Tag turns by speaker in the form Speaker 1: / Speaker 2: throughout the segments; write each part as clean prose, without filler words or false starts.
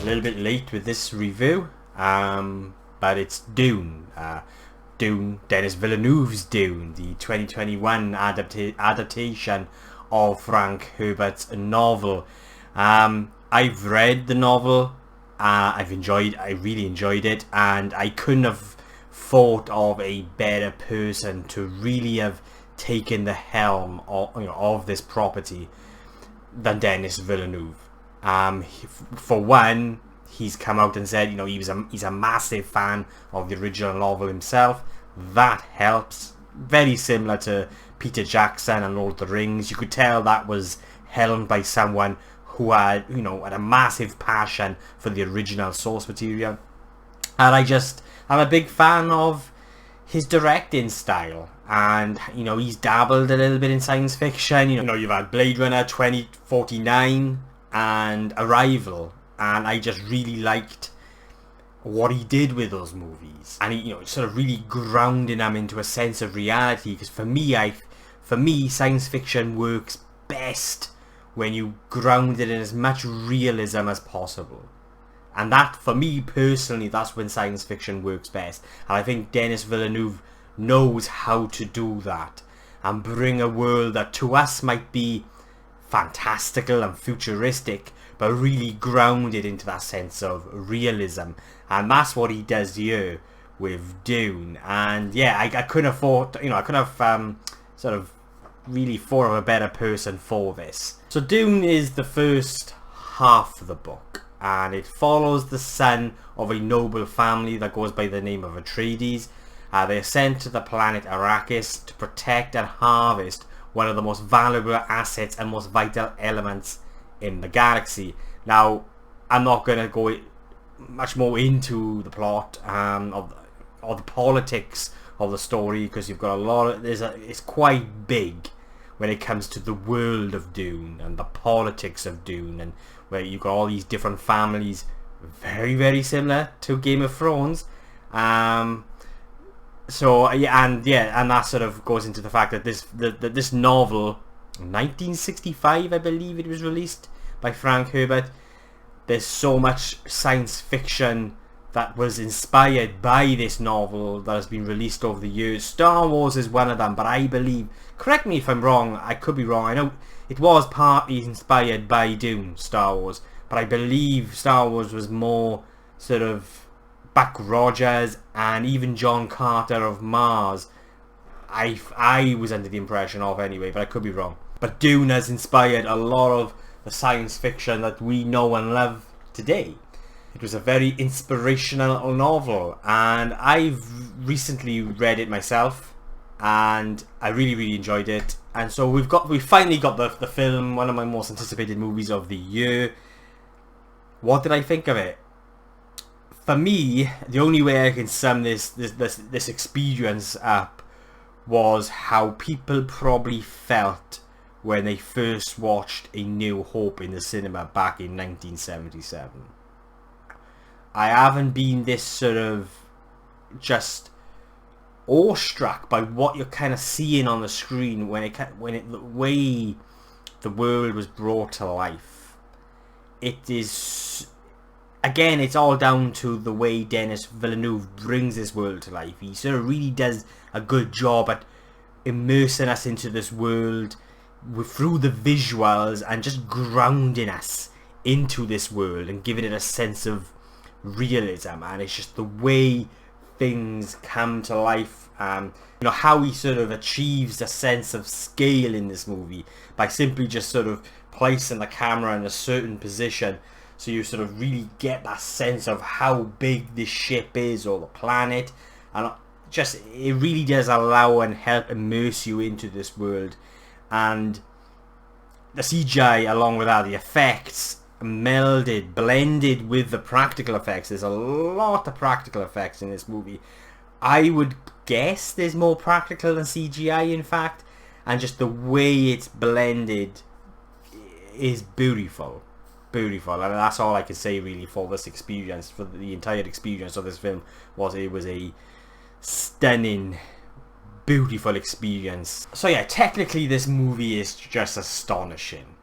Speaker 1: a little bit late with this review, but it's Dune. Dune, Denis Villeneuve's Dune, the 2021 adaptation of Frank Herbert's novel. I've read the novel. I really enjoyed it, and I couldn't have thought of a better person to really have taken the helm of this property than Denis Villeneuve. For one, he's come out and said, he's a massive fan of the original novel himself. That helps. Very similar to Peter Jackson and Lord of the Rings. You could tell that was helmed by someone who had, had a massive passion for the original source material. And I'm a big fan of his directing style. And, he's dabbled a little bit in science fiction. You've had Blade Runner 2049 and Arrival. And I just really liked what he did with those movies. And he, sort of really grounding them into a sense of reality. Because for me, science fiction works best when you ground it in as much realism as possible. And that, for me personally, that's when science fiction works best. And I think Denis Villeneuve knows how to do that and bring a world that to us might be fantastical and futuristic, but really grounded into that sense of realism. And that's what he does here with Dune. And yeah, I couldn't have thought, I could have sort of really thought of a better person for this. So Dune is the first half of the book, and it follows the son of a noble family that goes by the name of Atreides. They are sent to the planet Arrakis to protect and harvest one of the most valuable assets and most vital elements in the galaxy. Now, I'm not going to go much more into the plot or the politics of the story, because you've got a lot of it's quite big when it comes to the world of Dune and the politics of Dune, and where you've got all these different families, very, very similar to Game of Thrones. So yeah, and that sort of goes into the fact that this novel, 1965, I believe it was released by Frank Herbert. There's so much science fiction that was inspired by this novel that has been released over the years. Star Wars is one of them, but I believe, correct me if I'm wrong, I could be wrong, I know it was partly inspired by Dune, Star Wars, but I believe Star Wars was more sort of Buck Rogers and even John Carter of Mars. I was under the impression of, anyway, but I could be wrong. But Dune has inspired a lot of the science fiction that we know and love today. It was a very inspirational novel, and I've recently read it myself, and I really, really enjoyed it. And so we finally got the film, one of my most anticipated movies of the year. What did I think of it? For me, the only way I can sum this experience up was how people probably felt when they first watched A New Hope in the cinema back in 1977. I haven't been this sort of just awestruck by what you're kind of seeing on the screen when the way the world was brought to life. It is, again, it's all down to the way Denis Villeneuve brings this world to life. He sort of really does a good job at immersing us into this world through the visuals and just grounding us into this world and giving it a sense of realism. And it's just the way things come to life, how he sort of achieves a sense of scale in this movie by simply just sort of placing the camera in a certain position, so you sort of really get that sense of how big this ship is, or the planet, and just it really does allow and help immerse you into this world. And the CGI, along with that, the effects blended with the practical effects. There's a lot of practical effects in this movie. I would guess there's more practical than CGI, in fact, and just the way it's blended is beautiful, and that's all I can say really for this experience, for the entire experience of this film. It was a stunning, beautiful experience. So yeah, technically this movie is just astonishing.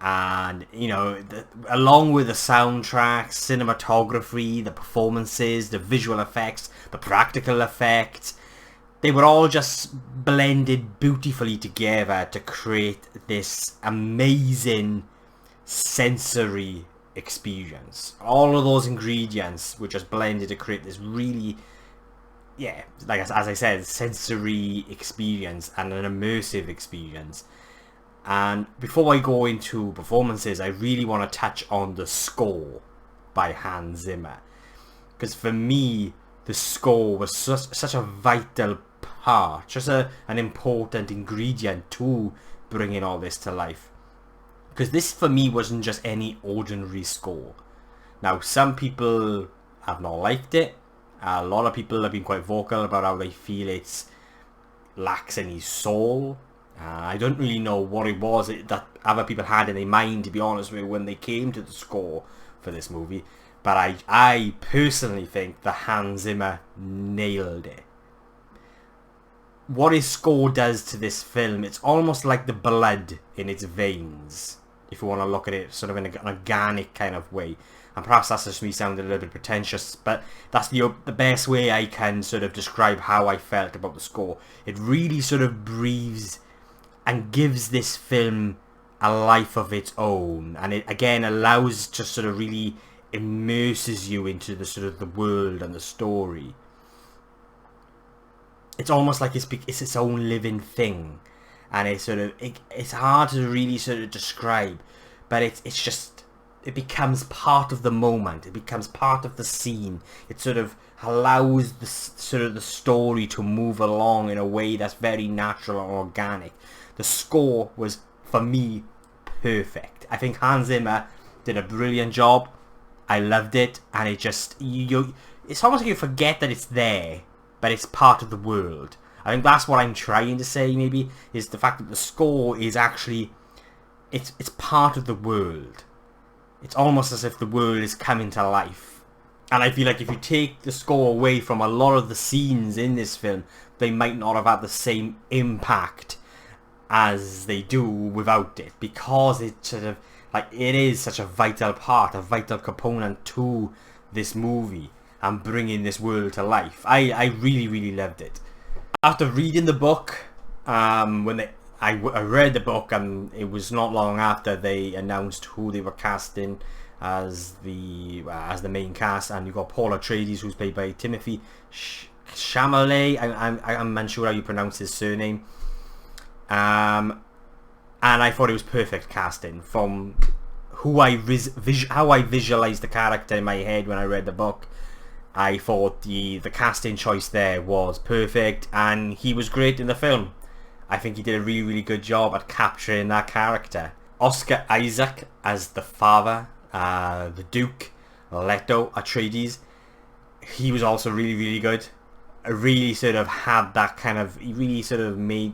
Speaker 1: And, you know, along with the soundtrack, cinematography, the performances, the visual effects, the practical effects, they were all just blended beautifully together to create this amazing sensory experience. All of those ingredients were just blended to create this really, yeah, like as I said, sensory experience and an immersive experience. And before I go into performances, I really want to touch on the score by Hans Zimmer, because for me the score was such a vital part, just an important ingredient to bringing all this to life. Because this for me wasn't just any ordinary score. Now, some people have not liked it. A lot of people have been quite vocal about how they feel it lacks any soul. I don't really know what it was that other people had in their mind, to be honest with you, when they came to the score for this movie. But I personally think that Hans Zimmer nailed it. What his score does to this film, it's almost like the blood in its veins, if you want to look at it sort of in an organic kind of way. And perhaps that's just me sounding a little bit pretentious, but that's the best way I can sort of describe how I felt about the score. It really sort of breathes and gives this film a life of its own, and it again allows, just sort of really immerses you into the sort of the world and the story. It's almost like it's its own living thing, and it's sort of it's hard to really sort of describe, but it's just, it becomes part of the moment. It becomes part of the scene. It sort of allows the sort of the story to move along in a way that's very natural and organic. The score was, for me, perfect. I think Hans Zimmer did a brilliant job. I loved it, and it just, it's almost like you forget that it's there, but it's part of the world. I think that's what I'm trying to say, maybe, is the fact that the score is actually, it's part of the world. It's almost as if the world is coming to life. And I feel like if you take the score away from a lot of the scenes in this film, they might not have had the same impact as they do without it, because it sort of, like, it is such a vital part, a vital component to this movie and bringing this world to life. I really, really loved it. After reading the book, I read the book, and it was not long after they announced who they were casting as the main cast, and you got Paul Atreides, who's played by Timothy Chalamet. I'm unsure how you pronounce his surname. And I thought it was perfect casting from how I visualized the character in my head when I read the book. I thought the casting choice there was perfect, and he was great in the film. I think he did a really, really good job at capturing that character. Oscar Isaac as the father, the Duke, Leto Atreides, he was also really, really good. I really sort of had that kind of, he really sort of made,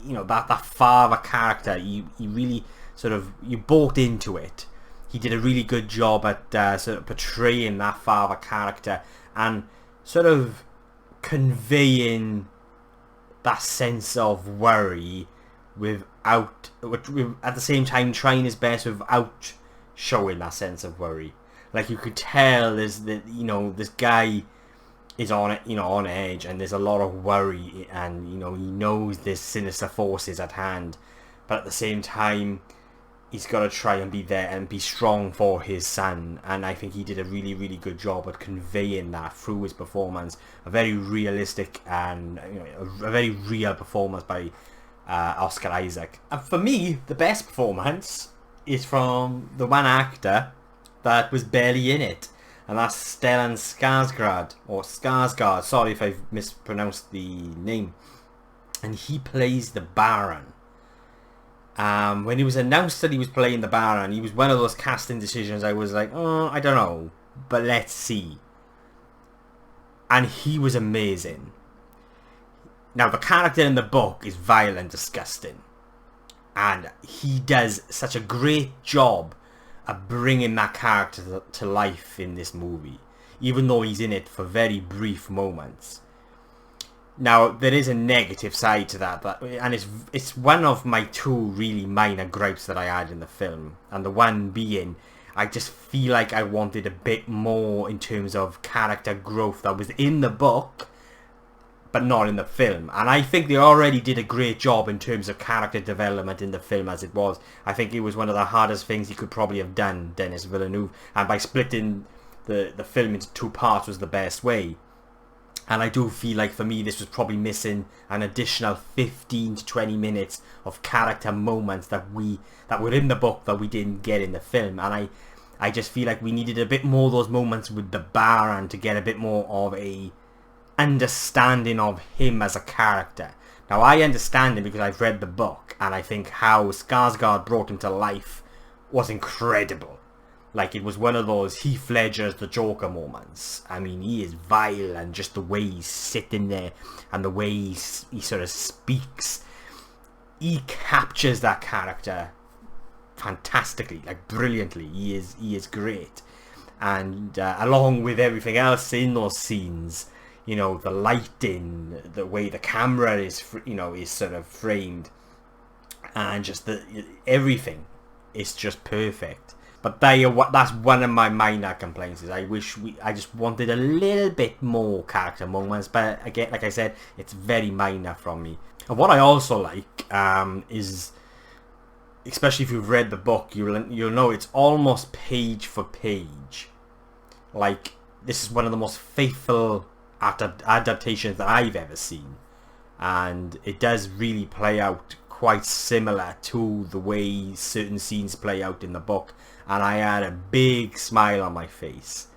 Speaker 1: you know, that father character, you really sort of, you bought into it. He did a really good job at sort of portraying that father character and sort of conveying that sense of worry without, at the same time trying his best without showing that sense of worry. Like, you could tell there's this guy is on edge, and there's a lot of worry, and he knows there's sinister forces at hand, but at the same time he's got to try and be there and be strong for his son. And I think he did a really, really good job at conveying that through his performance. A very realistic and a very real performance by Oscar Isaac. And for me, the best performance is from the one actor that was barely in it, and that's Stellan Skarsgård, or Skarsgård, sorry if I've mispronounced the name. And he plays the Baron. When it was announced that he was playing the Baron, he was one of those casting decisions I was like, oh, I don't know, but let's see. And he was amazing. Now, the character in the book is vile and disgusting, and he does such a great job of bringing that character to life in this movie, even though he's in it for very brief moments. Now there is a negative side to that, and it's one of my two really minor gripes that I had in the film, and the one being I just feel like I wanted a bit more in terms of character growth that was in the book but not in the film. And I think they already did a great job in terms of character development in the film as it was. I think it was one of the hardest things he could probably have done, Denis Villeneuve, and by splitting the film into two parts was the best way. And I do feel like for me this was probably missing an additional 15 to 20 minutes of character moments that were in the book that we didn't get in the film. And I just feel like we needed a bit more of those moments with the Baron to get a bit more of a understanding of him as a character. Now I understand him because I've read the book, and I think how Skarsgård brought him to life was incredible. Like, it was one of those Heath Ledger's the Joker moments. I mean, he is vile, and just the way he's sitting there and the way he sort of speaks, he captures that character fantastically, like brilliantly. He is great. And along with everything else in those scenes, you know, the lighting, the way the camera is, is sort of framed, and just everything is just perfect. But that's one of my minor complaints. Is I just wanted a little bit more character moments. But again, like I said, it's very minor from me. And what I also like is, especially if you've read the book, you'll know it's almost page for page. Like, this is one of the most faithful adaptations that I've ever seen, and it does really play out quite similar to the way certain scenes play out in the book, and I had a big smile on my face,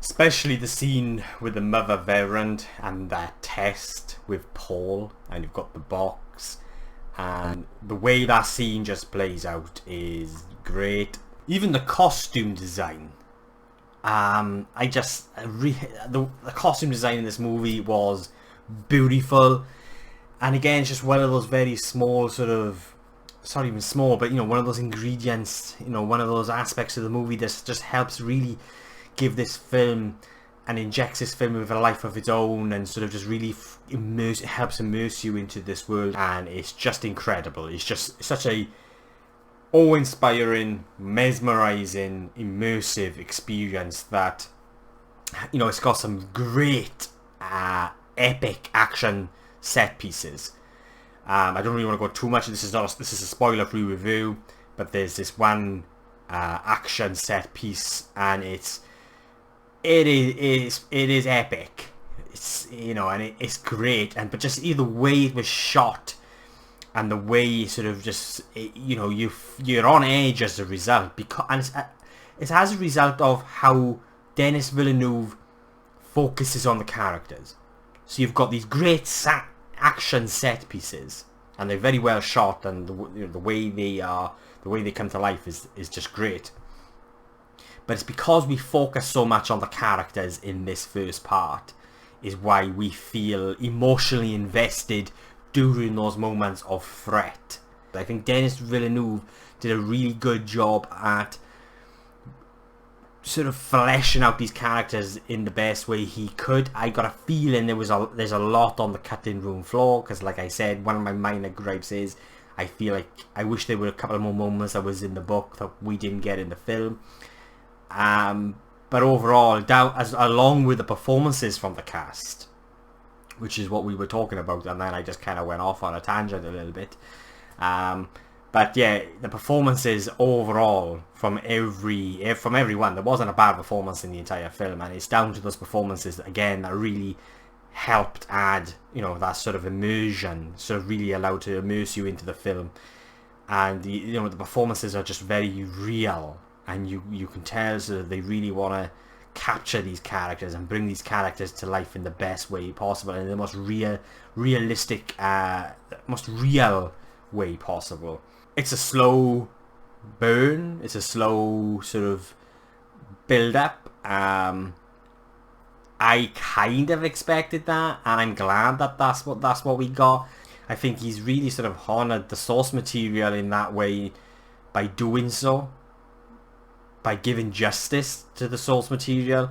Speaker 1: especially the scene with the Mother Veterant and that test with Paul, and you've got the box, and the way that scene just plays out is great. Even the costume design, the costume design in this movie was beautiful, and again, it's just one of those very small sort of, it's not even small, but one of those ingredients, one of those aspects of the movie that just helps really give this film and injects this film with a life of its own, and sort of just really helps immerse you into this world, and it's just incredible. It's just such a awe-inspiring, mesmerizing, immersive experience that, it's got some great epic action set pieces. I don't really want to go too much. This is a spoiler-free review, but there's this one action set piece, and it is epic. It's and it's great, but just either way it was shot, and the way sort of just, you're on edge as a result, because it's as a result of how Denis Villeneuve focuses on the characters. So you've got these great action set pieces, and they're very well shot, and the way they come to life is just great. But it's because we focus so much on the characters in this first part is why we feel emotionally invested during those moments of threat. I think Denis Villeneuve did a really good job at sort of fleshing out these characters in the best way he could. I got a feeling there's a lot on the cutting room floor, because like I said, one of my minor gripes is I feel like I wish there were a couple more moments that was in the book that we didn't get in the film. But overall, along with the performances from the cast, which is what we were talking about, and then I just kind of went off on a tangent a little bit. But yeah, the performances overall from everyone, there wasn't a bad performance in the entire film, and it's down to those performances again that really helped add, that sort of immersion, sort of really allowed to immerse you into the film. And the performances are just very real, and you can tell sort of they really want to capture these characters and bring these characters to life in the best way possible, and in the most realistic, most real way possible. It's a slow burn, it's a slow sort of build up. I kind of expected that, and I'm glad that that's what we got. I think he's really sort of honoured the source material in that way by doing so, by giving justice to the source material.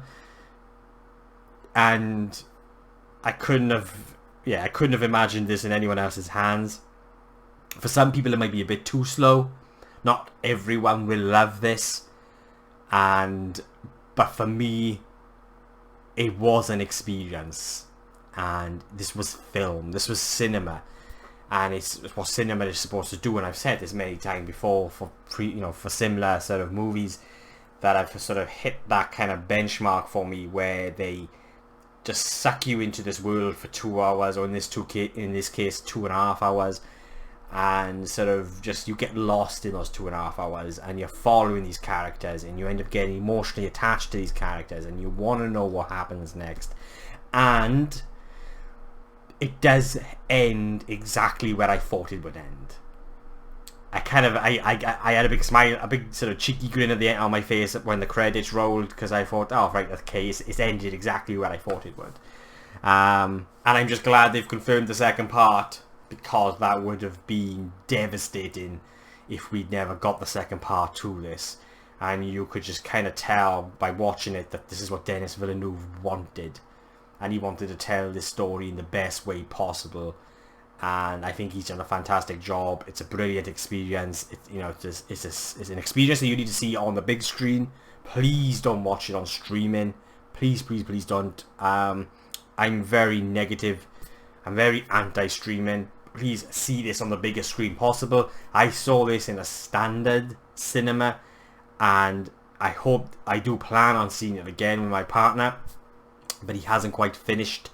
Speaker 1: And I couldn't have yeah, I couldn't have imagined this in anyone else's hands. For some people it might be a bit too slow. Not everyone will love this. But for me, it was an experience. And this was film. This was cinema. And it's what cinema is supposed to do. And I've said this many times before for for similar sort of movies that have sort of hit that kind of benchmark for me, where they just suck you into this world for 2 hours, or in this case 2.5 hours, and sort of just you get lost in those 2.5 hours, and you're following these characters, and you end up getting emotionally attached to these characters, and you want to know what happens next. And it does end exactly where I thought it would end. I had a big smile, a big sort of cheeky grin at the end on my face when the credits rolled, because I thought, oh right, okay, it's ended exactly where I thought it would. And I'm just glad they've confirmed the second part, because that would have been devastating if we'd never got the second part to this. And you could just kind of tell by watching it that this is what Denis Villeneuve wanted, and he wanted to tell this story in the best way possible. And I think he's done a fantastic job. It's a brilliant experience. It's an experience that you need to see on the big screen. Please don't watch it on streaming. Please, please, please don't. I'm very negative. I'm very anti-streaming. Please see this on the biggest screen possible. I saw this in a standard cinema, and I do plan on seeing it again with my partner, but he hasn't quite finished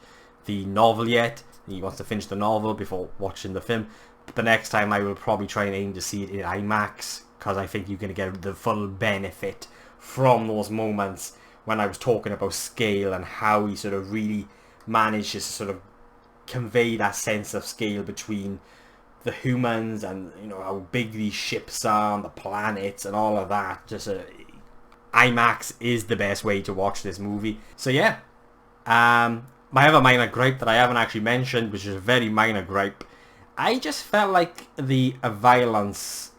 Speaker 1: the novel yet. He wants to finish the novel before watching the film. But the next time I will probably try and aim to see it in IMAX, because I think you're going to get the full benefit from those moments when I was talking about scale, and how he sort of really manages to sort of convey that sense of scale between the humans, and how big these ships are, and the planets, and all of that. IMAX is the best way to watch this movie. So yeah, my other minor gripe that I haven't actually mentioned, which is a very minor gripe, I just felt like the violence,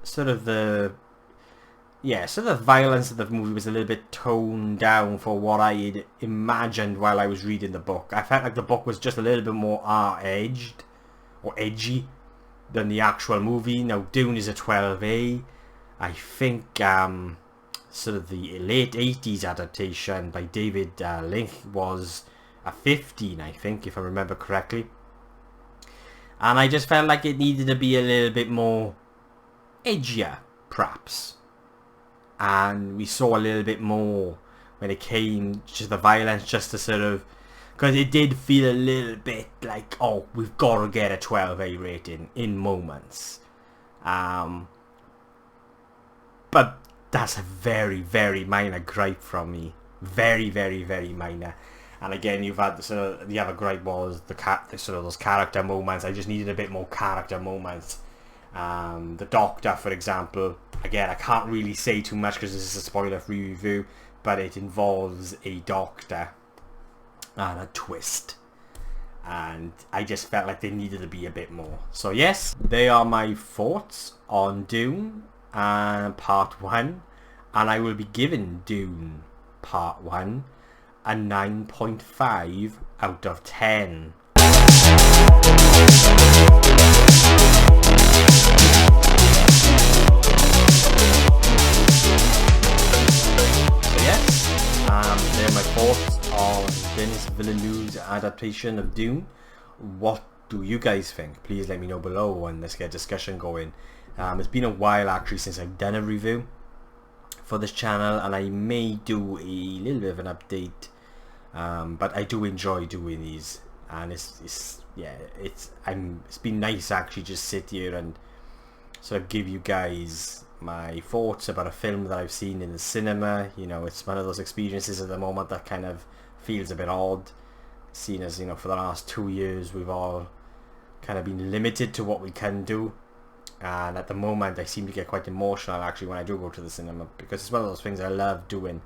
Speaker 1: sort of the violence of the movie was a little bit toned down for what I had imagined while I was reading the book. I felt like the book was just a little bit more edged or edgy than the actual movie. Now, Dune is a 12A. I think sort of the late 80s adaptation by David Lynch was a 15, I think, if I remember correctly. And I just felt like it needed to be a little bit more edgier, perhaps. And we saw a little bit more when it came to the violence, just to sort of, because it did feel a little bit like, oh, we've got to get a 12A rating in moments. But that's a very, very minor gripe from me. Very, very, very minor. And again, you've had the other gripe was the sort of those character moments. I just needed a bit more character moments. The Doctor, for example. Again, I can't really say too much because this is a spoiler-free review, but it involves a Doctor and a twist. And I just felt like they needed to be a bit more. So yes, they are my thoughts on Dune Part 1. And I will be giving Dune Part 1 a 9.5 out of 10. They're my thoughts on Denis Villeneuve's adaptation of Dune. What do you guys think? Please let me know below and let's get a discussion going. It's been a while actually since I've done a review for this channel, and I may do a little bit of an update, but I do enjoy doing these, and it's been nice actually just sit here and sort of give you guys my thoughts about a film that I've seen in the cinema. It's one of those experiences at the moment that kind of feels a bit odd, seeing as for the last 2 years we've all kind of been limited to what we can do. And at the moment I seem to get quite emotional actually when I do go to the cinema, because it's one of those things I love doing.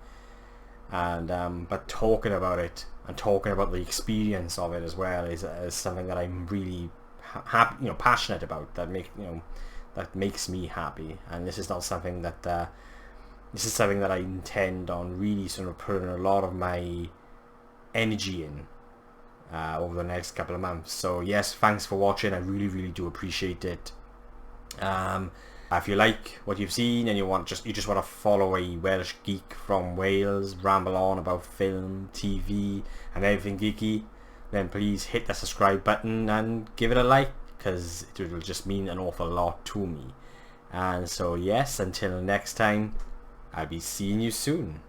Speaker 1: And but talking about it and talking about the experience of it as well is something that I'm really happy, passionate about. That makes me happy. And this is not something that this is something that I intend on really sort of putting a lot of my energy in over the next couple of months. So yes, thanks for watching. I really do appreciate it. If you like what you've seen and you just want to follow a Welsh geek from Wales ramble on about film, TV and everything geeky, then please hit the subscribe button and give it a like, because it will just mean an awful lot to me. And so yes, until next time, I'll be seeing you soon.